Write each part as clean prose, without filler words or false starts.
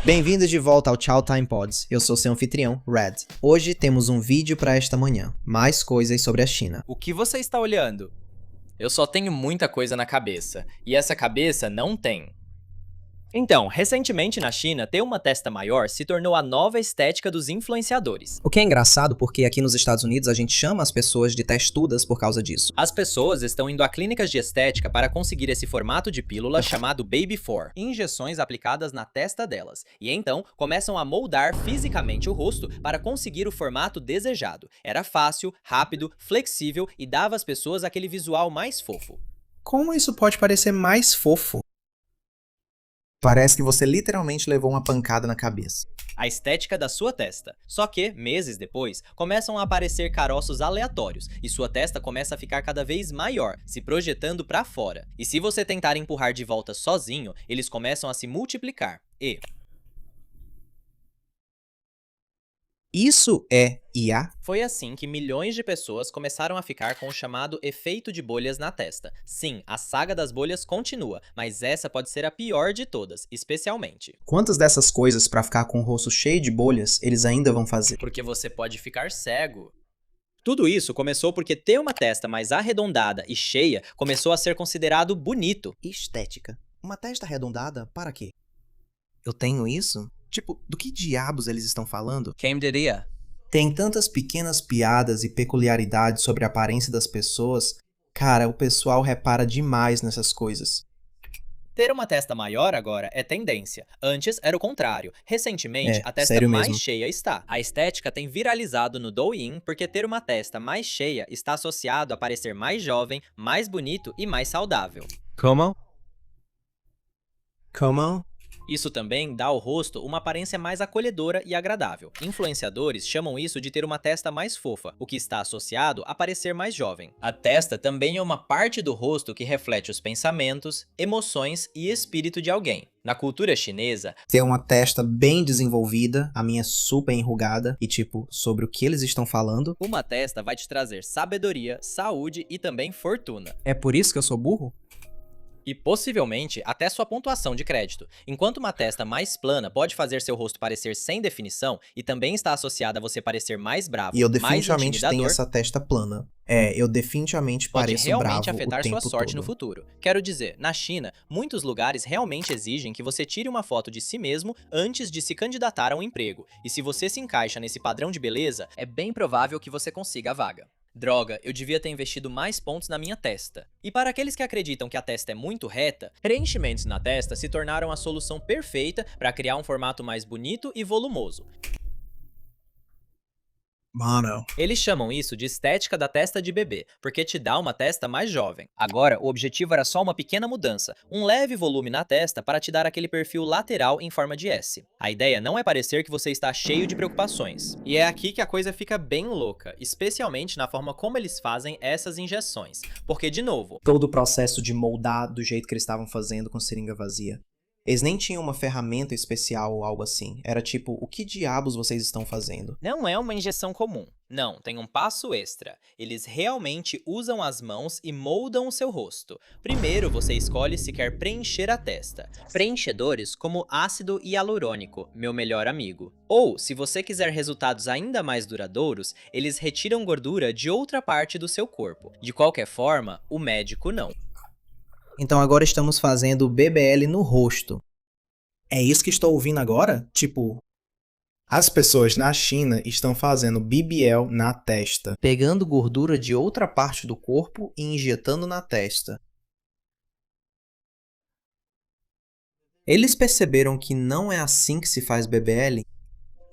Bem-vindos de volta ao Chow Time Pods. Eu sou seu anfitrião, Red. Hoje temos um vídeo para esta manhã. Mais coisas sobre a China. O que você está olhando? Eu só tenho muita coisa na cabeça, e essa cabeça não tem. Então, recentemente na China, ter uma testa maior se tornou a nova estética dos influenciadores. O que é engraçado porque aqui nos Estados Unidos a gente chama as pessoas de testudas por causa disso. As pessoas estão indo a clínicas de estética para conseguir esse formato de pílula chamado Baby 4, injeções aplicadas na testa delas, e então começam a moldar fisicamente o rosto para conseguir o formato desejado. Era fácil, rápido, flexível e dava às pessoas aquele visual mais fofo. Como isso pode parecer mais fofo? Parece que você literalmente levou uma pancada na cabeça. A estética da sua testa. Só que, meses depois, começam a aparecer caroços aleatórios e sua testa começa a ficar cada vez maior, se projetando para fora. E se você tentar empurrar de volta sozinho, eles começam a se multiplicar. Isso é IA? Foi assim que milhões de pessoas começaram a ficar com o chamado efeito de bolhas na testa. Sim, a saga das bolhas continua, mas essa pode ser a pior de todas, especialmente. Quantas dessas coisas pra ficar com o rosto cheio de bolhas eles ainda vão fazer? Porque você pode ficar cego. Tudo isso começou porque ter uma testa mais arredondada e cheia começou a ser considerado bonito. Estética. Uma testa arredondada, para quê? Eu tenho isso? Tipo, do que diabos eles estão falando? Quem diria? Tem tantas pequenas piadas e peculiaridades sobre a aparência das pessoas. Cara, o pessoal repara demais nessas coisas. Ter uma testa maior agora é tendência. Antes era o contrário. Recentemente, a testa sério mais mesmo. cheia está. A estética tem viralizado no Douyin porque ter uma testa mais cheia está associado a parecer mais jovem, mais bonito e mais saudável. Como? Isso também dá ao rosto uma aparência mais acolhedora e agradável. Influenciadores chamam isso de ter uma testa mais fofa, o que está associado a parecer mais jovem. A testa também é uma parte do rosto que reflete os pensamentos, emoções e espírito de alguém. Na cultura chinesa, Ter uma testa bem desenvolvida, a minha super enrugada, e tipo, sobre o que eles estão falando. uma testa vai te trazer sabedoria, saúde e também fortuna. É por isso que eu sou burro? E possivelmente até sua pontuação de crédito. Enquanto uma testa mais plana pode fazer seu rosto parecer sem definição e também está associada a você parecer mais bravo, E eu mais definitivamente tenho intimidador, essa testa plana. Eu definitivamente pode pareço realmente bravo afetar o sua tempo sorte no todo. futuro. Quero dizer, na China, muitos lugares realmente exigem que você tire uma foto de si mesmo antes de se candidatar a um emprego. E se você se encaixa nesse padrão de beleza, é bem provável que você consiga a vaga. Droga, eu devia ter investido mais pontos na minha testa. E para aqueles que acreditam que a testa é muito reta, preenchimentos na testa se tornaram a solução perfeita para criar um formato mais bonito e volumoso. Mano. Eles chamam isso de estética da testa de bebê, porque te dá uma testa mais jovem. Agora, o objetivo era só uma pequena mudança, um leve volume na testa para te dar aquele perfil lateral em forma de S. A ideia não é parecer que você está cheio de preocupações. E é aqui que a coisa fica bem louca, especialmente na forma como eles fazem essas injeções. Porque, de novo, Todo o processo de moldar do jeito que eles estavam fazendo com seringa vazia. Eles nem tinham uma ferramenta especial ou algo assim. Era tipo, o que diabos vocês estão fazendo? não é uma injeção comum. Não, tem um passo extra. Eles realmente usam as mãos e moldam o seu rosto. Primeiro, você escolhe se quer preencher a testa. Preenchedores como ácido hialurônico, meu melhor amigo. Ou, se você quiser resultados ainda mais duradouros, eles retiram gordura de outra parte do seu corpo. De qualquer forma, o médico não. Então agora estamos fazendo BBL no rosto. É isso que estou ouvindo agora? Tipo, as pessoas na China estão fazendo BBL na testa. Pegando gordura de outra parte do corpo e injetando na testa. Eles perceberam que não é assim que se faz BBL?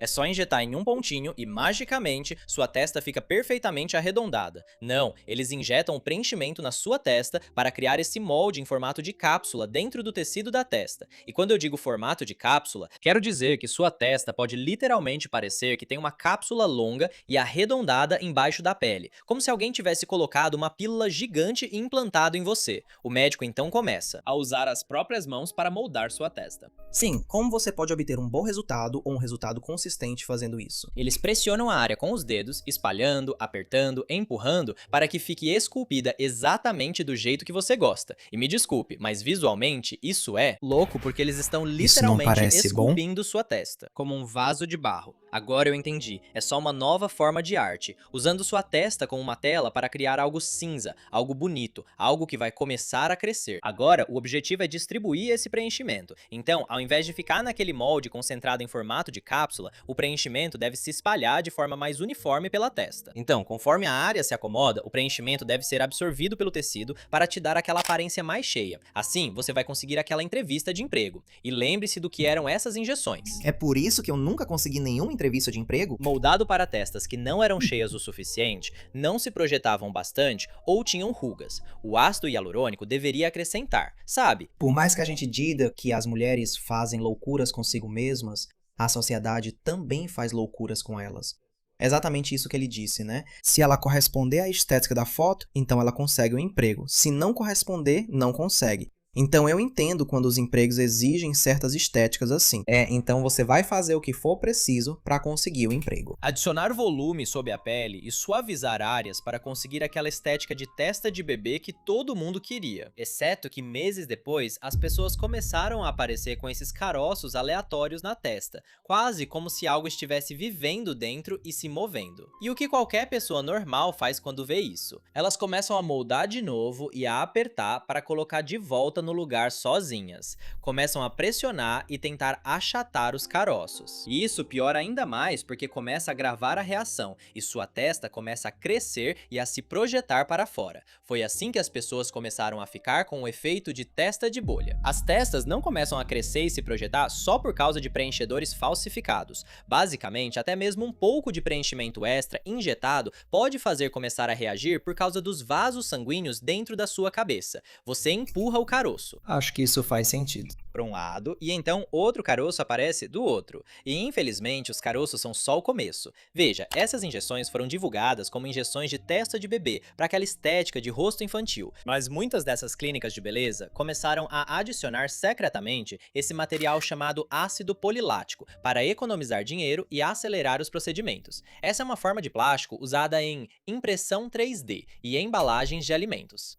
É só injetar em um pontinho e, magicamente, sua testa fica perfeitamente arredondada. Não, eles injetam o preenchimento na sua testa para criar esse molde em formato de cápsula dentro do tecido da testa. E quando eu digo formato de cápsula, quero dizer que sua testa pode literalmente parecer que tem uma cápsula longa e arredondada embaixo da pele, como se alguém tivesse colocado uma pílula gigante e implantado em você. O médico então começa a usar as próprias mãos para moldar sua testa. Sim, como você pode obter um bom resultado ou um resultado consistente consistente fazendo isso. Eles pressionam a área com os dedos, espalhando, apertando, empurrando, para que fique esculpida exatamente do jeito que você gosta. E me desculpe, mas visualmente isso é louco porque eles estão literalmente parece bom? esculpindo sua testa, como um vaso de barro. Agora eu entendi, é só uma nova forma de arte, usando sua testa como uma tela para criar algo cinza, algo bonito, algo que vai começar a crescer. Agora, o objetivo é distribuir esse preenchimento. Então, ao invés de ficar naquele molde concentrado em formato de cápsula, o preenchimento deve se espalhar de forma mais uniforme pela testa. Então, conforme a área se acomoda, o preenchimento deve ser absorvido pelo tecido para te dar aquela aparência mais cheia. Assim, você vai conseguir aquela entrevista de emprego. E lembre-se do que eram essas injeções. É por isso que eu nunca consegui nenhuma entrevista de emprego? Moldado para testas que não eram cheias o suficiente, não se projetavam bastante ou tinham rugas. O ácido hialurônico deveria acrescentar, sabe? Por mais que a gente diga que as mulheres fazem loucuras consigo mesmas, a sociedade também faz loucuras com elas. É exatamente isso que ele disse, né? Se ela corresponder à estética da foto, então ela consegue o emprego. Se não corresponder, não consegue. Então eu entendo quando os empregos exigem certas estéticas assim. Então você vai fazer o que for preciso para conseguir o emprego. Adicionar volume sob a pele e suavizar áreas para conseguir aquela estética de testa de bebê que todo mundo queria. Exceto que meses depois, as pessoas começaram a aparecer com esses caroços aleatórios na testa, quase como se algo estivesse vivendo dentro e se movendo. E o que qualquer pessoa normal faz quando vê isso? Elas começam a moldar de novo e a apertar para colocar de volta no lugar sozinhas. Começam a pressionar e tentar achatar os caroços. E isso piora ainda mais porque começa a gravar a reação e sua testa começa a crescer e a se projetar para fora. Foi assim que as pessoas começaram a ficar com o efeito de testa de bolha. As testas não começam a crescer e se projetar só por causa de preenchedores falsificados. Basicamente, até mesmo um pouco de preenchimento extra injetado pode fazer começar a reagir por causa dos vasos sanguíneos dentro da sua cabeça. Você empurra o caroço Acho que isso faz sentido. para um lado e então outro caroço aparece do outro. E infelizmente os caroços são só o começo. Veja, essas injeções foram divulgadas como injeções de testa de bebê para aquela estética de rosto infantil. Mas muitas dessas clínicas de beleza começaram a adicionar secretamente esse material chamado ácido polilático para economizar dinheiro e acelerar os procedimentos. Essa é uma forma de plástico usada em impressão 3D e embalagens de alimentos.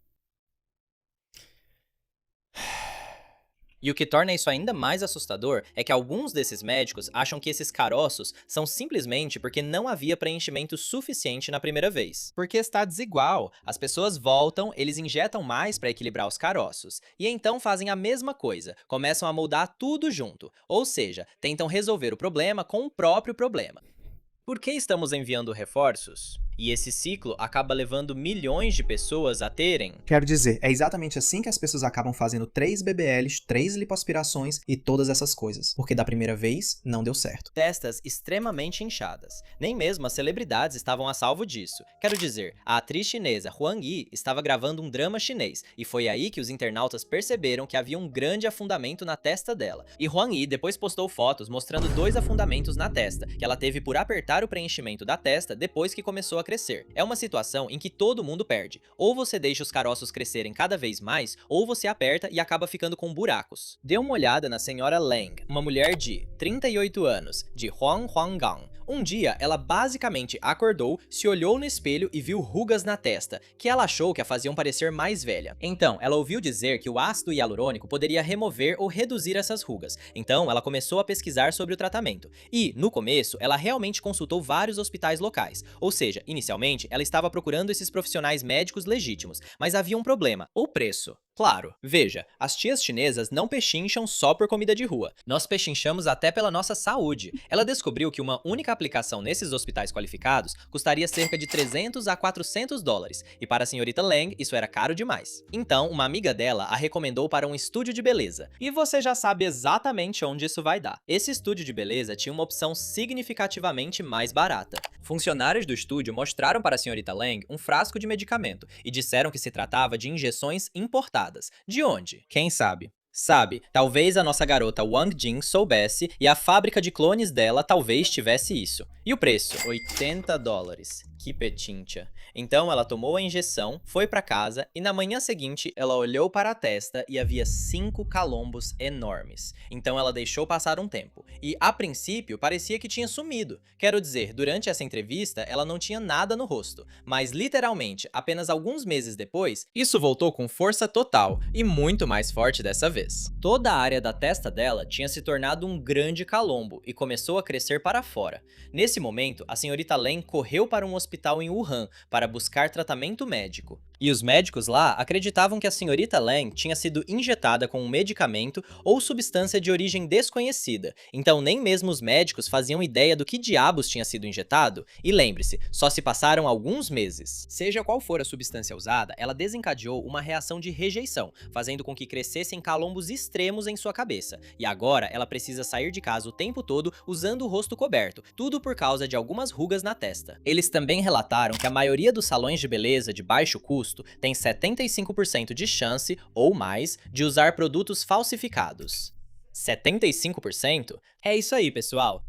E o que torna isso ainda mais assustador é que alguns desses médicos acham que esses caroços são simplesmente porque não havia preenchimento suficiente na primeira vez. Porque está desigual. As pessoas voltam, eles injetam mais para equilibrar os caroços. E então fazem a mesma coisa, começam a moldar tudo junto. Ou seja, tentam resolver o problema com o próprio problema. Por que estamos enviando reforços? E esse ciclo acaba levando milhões de pessoas a terem... Quero dizer, é exatamente assim que as pessoas acabam fazendo 3 BBLs, 3 lipoaspirações e todas essas coisas. Porque da primeira vez, não deu certo. Testas extremamente inchadas. Nem mesmo as celebridades estavam a salvo disso. Quero dizer, a atriz chinesa Huang Yi estava gravando um drama chinês, e foi aí que os internautas perceberam que havia um grande afundamento na testa dela. E Huang Yi depois postou fotos mostrando 2 afundamentos na testa, que ela teve por apertar o preenchimento da testa depois que começou a crescer. É uma situação em que todo mundo perde. Ou você deixa os caroços crescerem cada vez mais, ou você aperta e acaba ficando com buracos. Dê uma olhada na senhora Lang, uma mulher de 38 anos, de Huanggang. Um dia, ela basicamente acordou, se olhou no espelho e viu rugas na testa, que ela achou que a faziam parecer mais velha. Então, ela ouviu dizer que o ácido hialurônico poderia remover ou reduzir essas rugas. Então, ela começou a pesquisar sobre o tratamento. E, no começo, ela realmente consultou vários hospitais locais. Ou seja, inicialmente, ela estava procurando esses profissionais médicos legítimos, mas havia um problema: o preço. Claro, veja, as tias chinesas não pechincham só por comida de rua. Nós pechinchamos até pela nossa saúde. Ela descobriu que uma única aplicação nesses hospitais qualificados custaria cerca de 300 a 400 dólares, e para a senhorita Lang isso era caro demais. Então, uma amiga dela a recomendou para um estúdio de beleza. E você já sabe exatamente onde isso vai dar. Esse estúdio de beleza tinha uma opção significativamente mais barata. Funcionários do estúdio mostraram para a senhorita Lang um frasco de medicamento e disseram que se tratava de injeções importadas. De onde? Quem sabe? Sabe, talvez a nossa garota Wang Jing soubesse e a fábrica de clones dela talvez tivesse isso. E o preço? 80 dólares. Que petincha. Então ela tomou a injeção, foi pra casa e na manhã seguinte ela olhou para a testa e havia 5 calombos enormes. Então ela deixou passar um tempo. E a princípio parecia que tinha sumido. Quero dizer, durante essa entrevista ela não tinha nada no rosto. Mas literalmente, apenas alguns meses depois, isso voltou com força total e muito mais forte dessa vez. Toda a área da testa dela tinha se tornado um grande calombo e começou a crescer para fora. Nesse momento, a senhorita Len correu para um hospital em Wuhan para buscar tratamento médico. E os médicos lá acreditavam que a senhorita Len tinha sido injetada com um medicamento ou substância de origem desconhecida, então nem mesmo os médicos faziam ideia do que diabos tinha sido injetado, e lembre-se, só se passaram alguns meses. Seja qual for a substância usada, ela desencadeou uma reação de rejeição, fazendo com que crescessem calombos extremos em sua cabeça, e agora ela precisa sair de casa o tempo todo usando o rosto coberto, tudo por causa de algumas rugas na testa. Eles também relataram que a maioria dos salões de beleza de baixo custo tem 75% de chance, ou mais, de usar produtos falsificados. 75%? É isso aí, pessoal.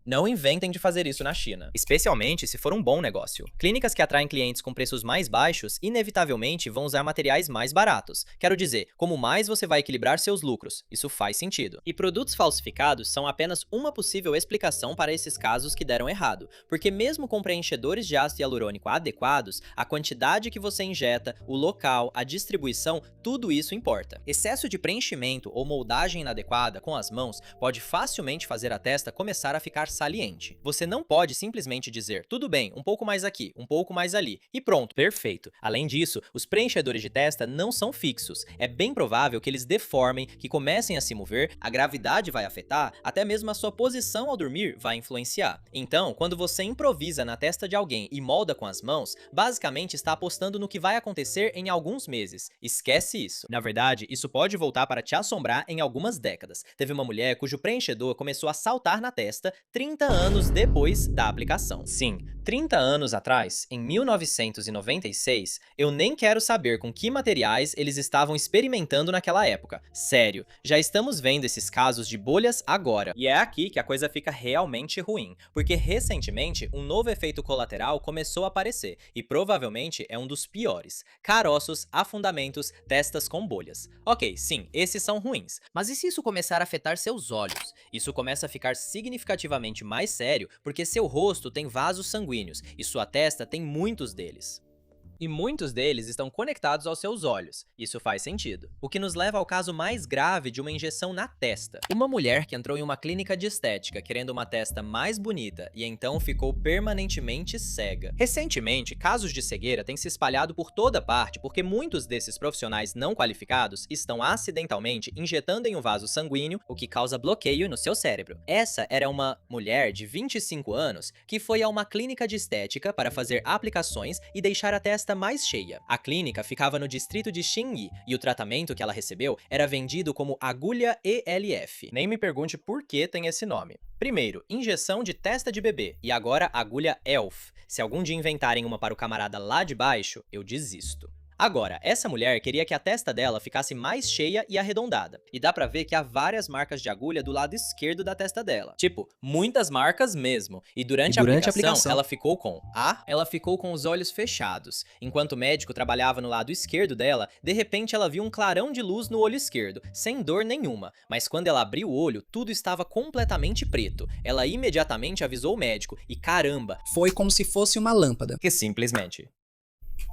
Não inventem de fazer isso na China, especialmente se for um bom negócio. Clínicas que atraem clientes com preços mais baixos, inevitavelmente vão usar materiais mais baratos. Quero dizer, como mais você vai equilibrar seus lucros, isso faz sentido. E produtos falsificados são apenas uma possível explicação para esses casos que deram errado, porque mesmo com preenchedores de ácido hialurônico adequados, a quantidade que você injeta, o local, a distribuição, tudo isso importa. Excesso de preenchimento ou moldagem inadequada com as mãos pode facilmente fazer a testa começar a ficar saliente. Você não pode simplesmente dizer, tudo bem, um pouco mais aqui, um pouco mais ali, e pronto, perfeito. Além disso, os preenchedores de testa não são fixos. É bem provável que eles deformem, que comecem a se mover, a gravidade vai afetar, até mesmo a sua posição ao dormir vai influenciar. Então, quando você improvisa na testa de alguém e molda com as mãos, basicamente está apostando no que vai acontecer em alguns meses. Esquece isso. Na verdade, isso pode voltar para te assombrar em algumas décadas. Teve uma mulher cujo preenchedor começou a saltar na testa 30 anos depois da aplicação. Sim, 30 anos atrás, em 1996, eu nem quero saber com que materiais eles estavam experimentando naquela época. Sério, já estamos vendo esses casos de bolhas agora. E é aqui que a coisa fica realmente ruim, porque recentemente um novo efeito colateral começou a aparecer, e provavelmente é um dos piores. Caroços, afundamentos, testas com bolhas. Ok, sim, esses são ruins, mas e se isso começar a afetar seus olhos? Isso começa a ficar significativamente mais sério porque seu rosto tem vasos sanguíneos e sua testa tem muitos deles. E muitos deles estão conectados aos seus olhos. Isso faz sentido. O que nos leva ao caso mais grave de uma injeção na testa. Uma mulher que entrou em uma clínica de estética querendo uma testa mais bonita e então ficou permanentemente cega. Recentemente, casos de cegueira têm se espalhado por toda parte porque muitos desses profissionais não qualificados estão acidentalmente injetando em um vaso sanguíneo, o que causa bloqueio no seu cérebro. Essa era uma mulher de 25 anos que foi a uma clínica de estética para fazer aplicações e deixar a testa mais cheia. A clínica ficava no distrito de Xinyi e o tratamento que ela recebeu era vendido como agulha ELF. Nem me pergunte por que tem esse nome. Primeiro, injeção de testa de bebê e agora agulha ELF. Se algum dia inventarem uma para o camarada lá de baixo, eu desisto. Agora, essa mulher queria que a testa dela ficasse mais cheia e arredondada. E dá pra ver que há várias marcas de agulha do lado esquerdo da testa dela. Tipo, muitas marcas mesmo. E durante a aplicação, ela ficou com os olhos fechados. Enquanto o médico trabalhava no lado esquerdo dela, de repente ela viu um clarão de luz no olho esquerdo, sem dor nenhuma. Mas quando ela abriu o olho, tudo estava completamente preto. Ela imediatamente avisou o médico e caramba, foi como se fosse uma lâmpada. que simplesmente...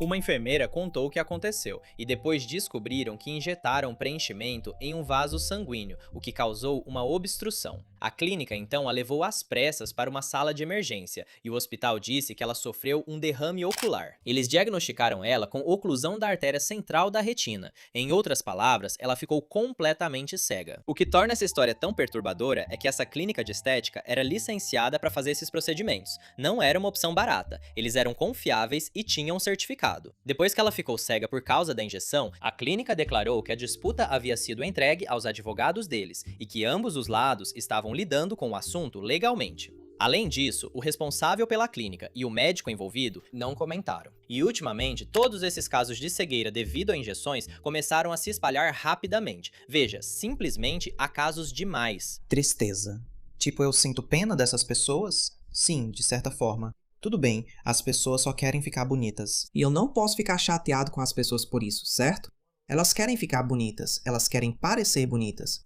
Uma enfermeira contou o que aconteceu e depois descobriram que injetaram preenchimento em um vaso sanguíneo, o que causou uma obstrução. A clínica então a levou às pressas para uma sala de emergência e o hospital disse que ela sofreu um derrame ocular. Eles diagnosticaram ela com oclusão da artéria central da retina. Em outras palavras, ela ficou completamente cega. O que torna essa história tão perturbadora é que essa clínica de estética era licenciada para fazer esses procedimentos. Não era uma opção barata, eles eram confiáveis e tinham certificado. Depois que ela ficou cega por causa da injeção, a clínica declarou que a disputa havia sido entregue aos advogados deles e que ambos os lados estavam lidando com o assunto legalmente. Além disso, o responsável pela clínica e o médico envolvido não comentaram. E ultimamente, todos esses casos de cegueira devido a injeções começaram a se espalhar rapidamente. Veja, simplesmente há casos demais. Tristeza. Tipo, eu sinto pena dessas pessoas, Sim, de certa forma. Tudo bem, as pessoas só querem ficar bonitas. E eu não posso ficar chateado com as pessoas por isso, certo? Elas querem ficar bonitas, elas querem parecer bonitas.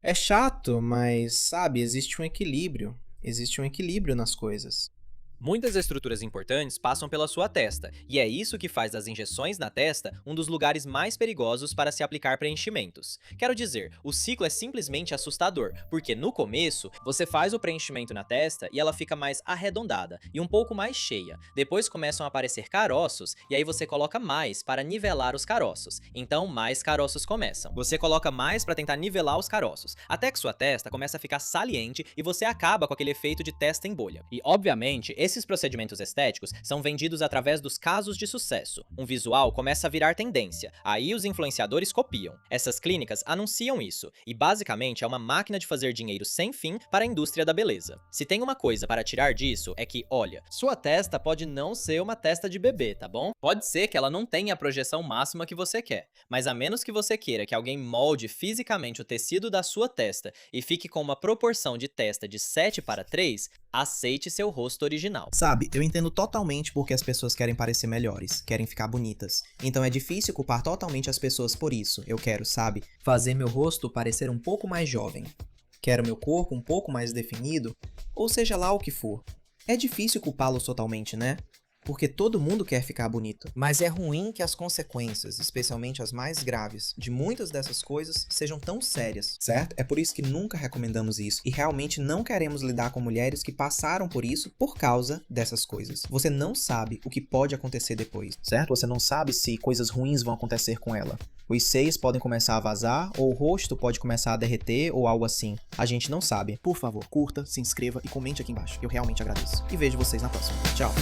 É chato, mas, sabe, existe um equilíbrio. Existe um equilíbrio nas coisas. Muitas estruturas importantes passam pela sua testa, e é isso que faz das injeções na testa um dos lugares mais perigosos para se aplicar preenchimentos. Quero dizer, o ciclo é simplesmente assustador, porque no começo, você faz o preenchimento na testa e ela fica mais arredondada e um pouco mais cheia. Depois começam a aparecer caroços, e aí você coloca mais para nivelar os caroços. Então, mais caroços começam. Você coloca mais para tentar nivelar os caroços, até que sua testa começa a ficar saliente e você acaba com aquele efeito de testa em bolha. E, obviamente, esses procedimentos estéticos são vendidos através dos casos de sucesso. Um visual começa a virar tendência, aí os influenciadores copiam. Essas clínicas anunciam isso, e basicamente é uma máquina de fazer dinheiro sem fim para a indústria da beleza. Se tem uma coisa para tirar disso é que, olha, sua testa pode não ser uma testa de bebê, tá bom? Pode ser que ela não tenha a projeção máxima que você quer, mas a menos que você queira que alguém molde fisicamente o tecido da sua testa e fique com uma proporção de testa de 7:3, aceite seu rosto original. Sabe, eu entendo totalmente porque as pessoas querem parecer melhores, querem ficar bonitas. Então é difícil culpar totalmente as pessoas por isso. Eu quero, sabe, fazer meu rosto parecer um pouco mais jovem. Quero meu corpo um pouco mais definido, ou seja lá o que for. É difícil culpá-los totalmente, né? Porque todo mundo quer ficar bonito. Mas é ruim que as consequências, especialmente as mais graves, de muitas dessas coisas sejam tão sérias, certo? É por isso que nunca recomendamos isso. E realmente não queremos lidar com mulheres que passaram por isso por causa dessas coisas. Você não sabe o que pode acontecer depois, certo? Você não sabe se coisas ruins vão acontecer com ela. Os seios podem começar a vazar, ou o rosto pode começar a derreter, ou algo assim. A gente não sabe. Por favor, curta, se inscreva e comente aqui embaixo. Eu realmente agradeço. E vejo vocês na próxima. Tchau!